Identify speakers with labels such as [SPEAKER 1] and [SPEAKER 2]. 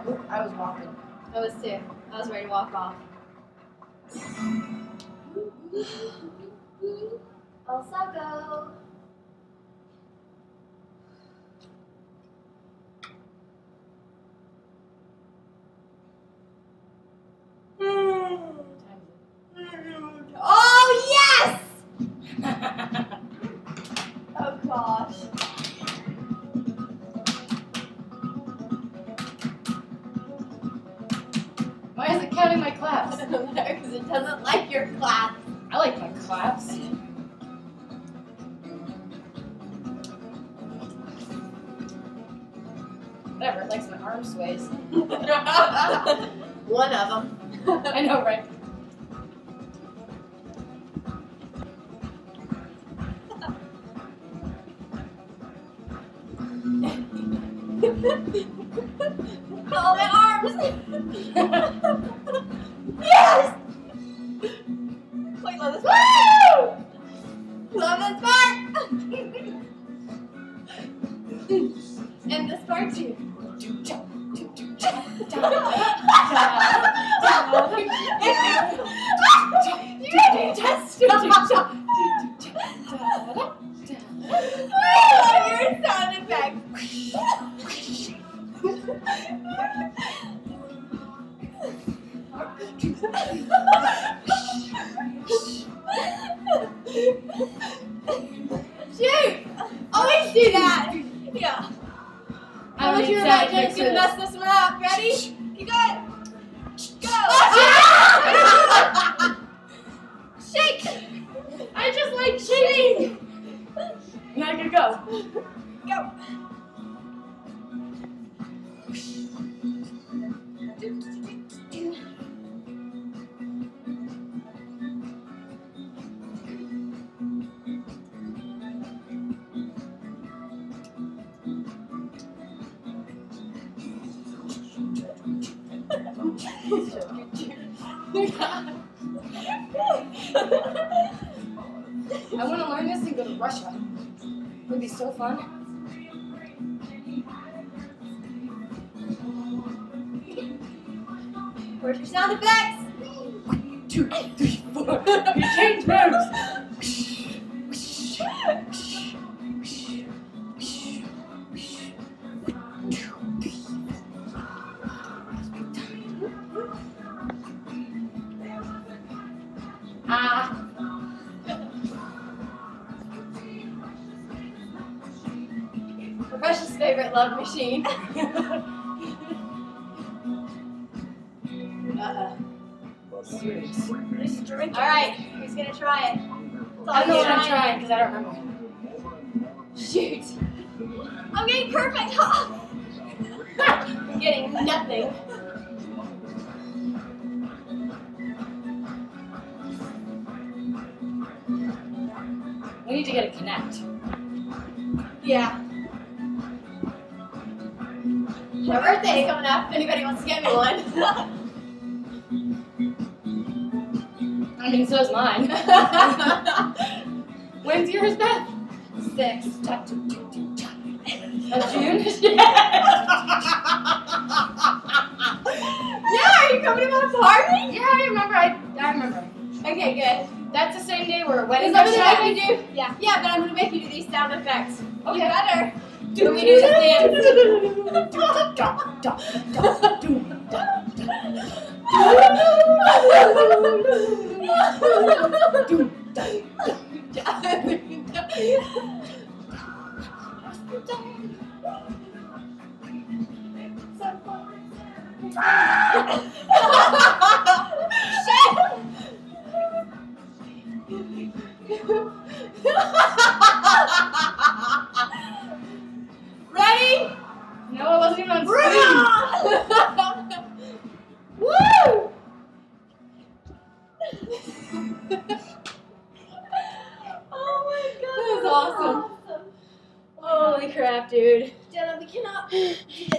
[SPEAKER 1] Oop, I was walking.
[SPEAKER 2] I was too. I was ready to walk off. Also go. Oh yes! Oh gosh.
[SPEAKER 1] Why is it counting my claps?
[SPEAKER 2] Because it doesn't like your class.
[SPEAKER 1] I like my claps. Whatever, it likes my arm sways.
[SPEAKER 2] One of them.
[SPEAKER 1] I know, right?
[SPEAKER 2] Oh, my arms! Yes! Wait, love this part. Woo! Love this part! And this part too. You just stop. I love your sound effects. Shoot! Always do that! Yeah. I wish you were about to mess this one up. Ready? You got it. Go! Shake!
[SPEAKER 1] I just like shaking! Now I can go.
[SPEAKER 2] Go!
[SPEAKER 1] I want to learn this and go to Russia. It would be so fun.
[SPEAKER 2] Where's your sound effects?
[SPEAKER 1] 1, 2, 3, 4. You change moves. Ah.
[SPEAKER 2] Russia's favorite love machine. Alright, who's gonna try it?
[SPEAKER 1] I don't know what I'm trying because I don't remember.
[SPEAKER 2] Shoot. I'm getting perfect. I'm getting nothing.
[SPEAKER 1] We need to get a connect.
[SPEAKER 2] Yeah. My birthday's coming up if anybody wants to get me one.
[SPEAKER 1] I mean, so's mine. When's yours, Beth?
[SPEAKER 2] 6.
[SPEAKER 1] Of June?
[SPEAKER 2] Yeah, are you coming to my party?
[SPEAKER 1] Yeah, I remember. I remember.
[SPEAKER 2] Okay, good.
[SPEAKER 1] That's the same day where a wedding
[SPEAKER 2] Is that
[SPEAKER 1] goes
[SPEAKER 2] what I'm
[SPEAKER 1] down?
[SPEAKER 2] gonna make you do? Yeah. Yeah, but I'm gonna make you do these sound effects.
[SPEAKER 1] Okay.
[SPEAKER 2] You better. When we do this Ready?
[SPEAKER 1] No, I wasn't even on
[SPEAKER 2] Bring
[SPEAKER 1] screen.
[SPEAKER 2] on! Woo! Oh my god. That was awesome. Holy crap, dude. Jenna, we cannot do this.